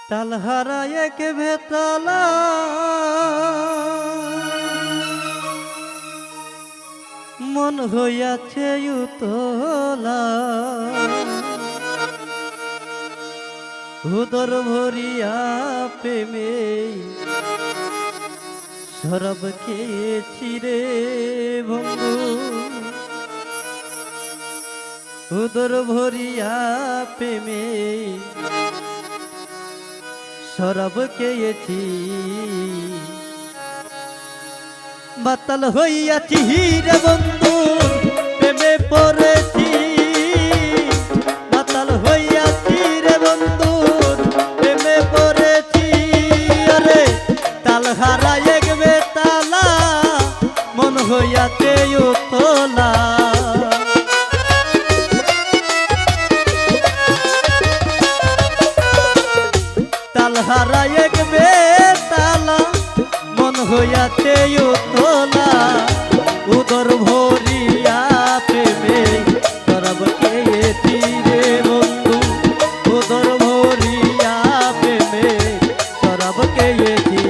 তালহারা এক বেতালা মন হইয়াছে উতলা উদর ভরিয়া প্রেমে সরব খেয়েছি রে বন্ধু উদর ভরিয়া প্রেমে সরব খেয়েছি মাতাল হইয়াছি রে বন্ধু প্রেমে পড়েছি মাতাল হইয়াছি রে বন্ধু প্রেমে পড়েছি আরে তালহারা এক বেতালা মন হইয়াছে উতলা তালহারা এক বেতালা মন হইয়াছে উতলা উদর ভরিয়া প্রেমে সরব খেয়েছি রে বন্ধু উদর ভরিয়া প্রেমে সরব খেয়েছি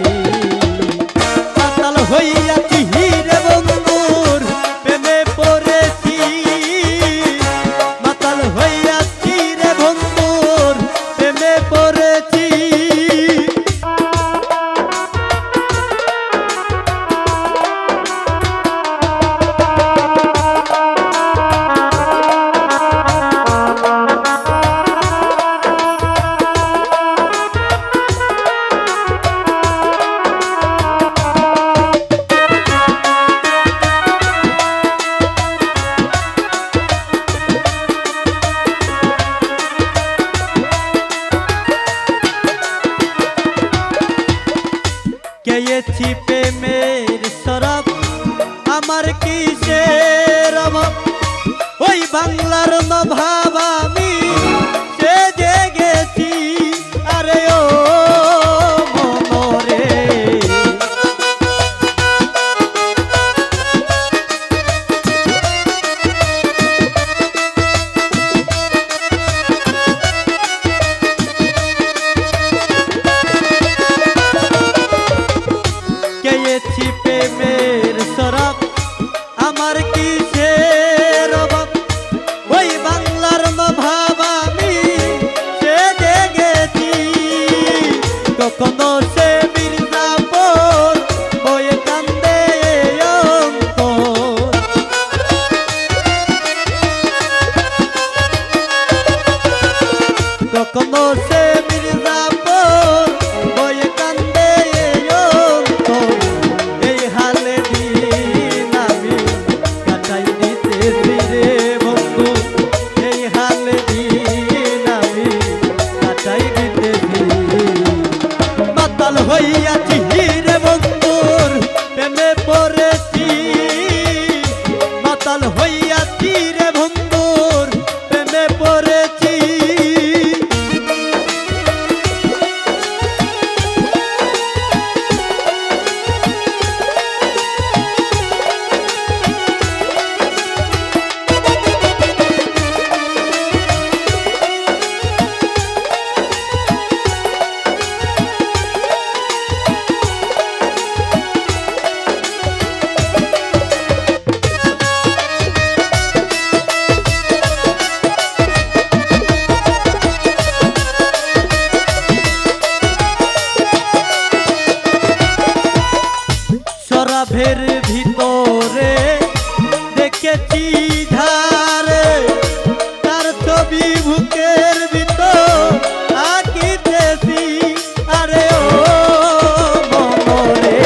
মাতাল হইয়াছি রে বন্ধুর প্রেমে পড়েছি মাতাল হইয়াছি রে বন্ধুর প্রেমে পড়েছি খেয়েছি প্রেমের সরব আমার কিসের অভাব ওই বাংলার নভাব আমি সে জেগেছি আরে ও মনরে খেয়েছি প্রেমের সরব আমার কিসের অভাব ওই বাংলার নভাব আমি সে জেগেছি কখনো সে মির্জাপুর হয়ে কান্দে অন্তর কখনো সে মির্জাপুর হয়ে কান্দে অন্তর এই হালে দিন আমি কাটাই দিতেছি রে বন্ধু এই হালে দিন আমি কাটাই দিতেছি মাতাল হইয়াছি রে বন্ধুর প্রেমে পড়েছি মাতাল হইয়াছি রে বন্ধুর প্রেমে পড়েছি সরাভের ভিতরে দেখেছি ধারে তার ছবি বুকের ভিতর আঁকিতেছি আরে ও মনরে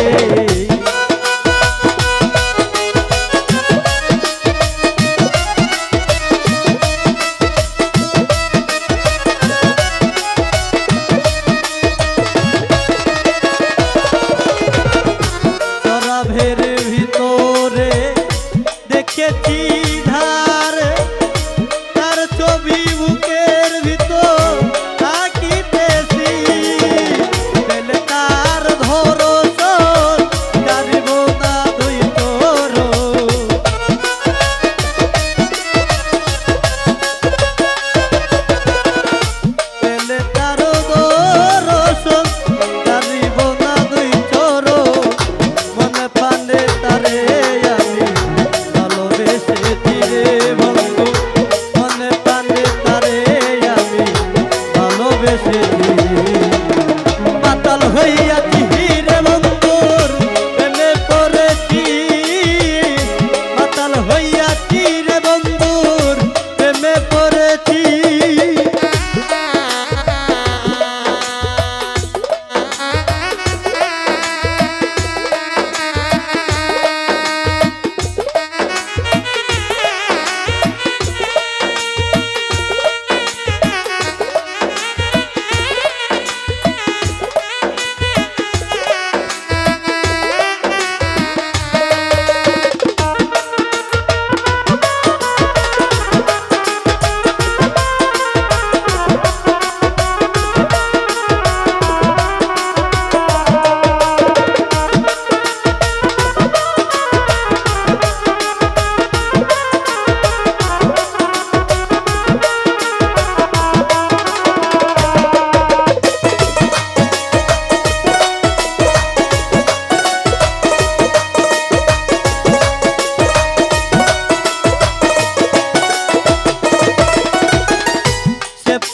সরাভের এসেছি মাতাল হইয়াছি রে বন্ধুর প্রেমে পড়েছি মাতাল হইয়াছি রে বন্ধুর প্রেমে পড়েছি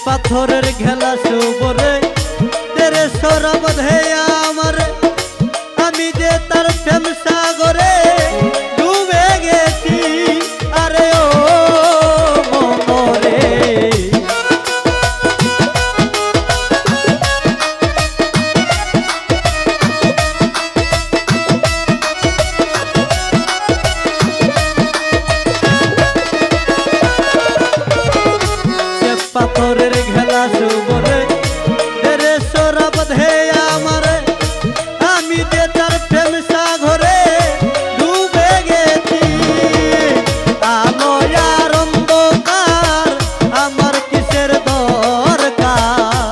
পাথরের ঘেলা সুবরে তেরে সরব ধেয়া আমার আমি যে তার প্রেম সাগরে ডুবে গেছি আরে ও মরে পাথরের ঘেলা সুবরে তেরে সরব ধেয়া আমার আমি যে তার প্রেম সাগরে ডুবে গেছি আলো আর অন্ধকার আমার কিসের দরকার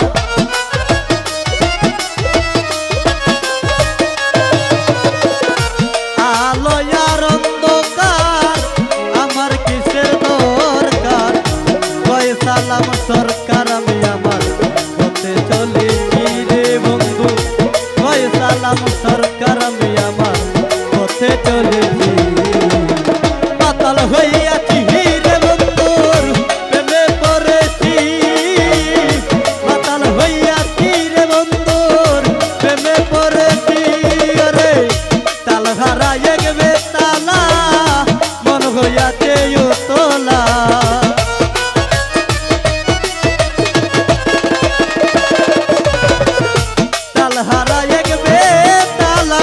আলো আর অন্ধকার আমার কিসের দরকার সালাম সরকার আমি আমার পথে চলেছি রে বন্ধু কয় সালাম সরকার আমি আমার পথে চলেছি পাতাল হইয়াছি রে বন্ধুর প্রেমে পড়েছি পাতাল হইয়াছি রে বন্ধুর প্রেমে পড়েছি রে তাল হারায় গেবে তালা মন হইয়াছে তোলা হারায় গেবে তালা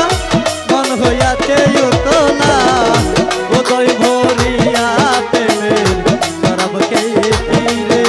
মন হইয়াছে তোলা উদয় ভরিয়া প্রেমের সরব কে রে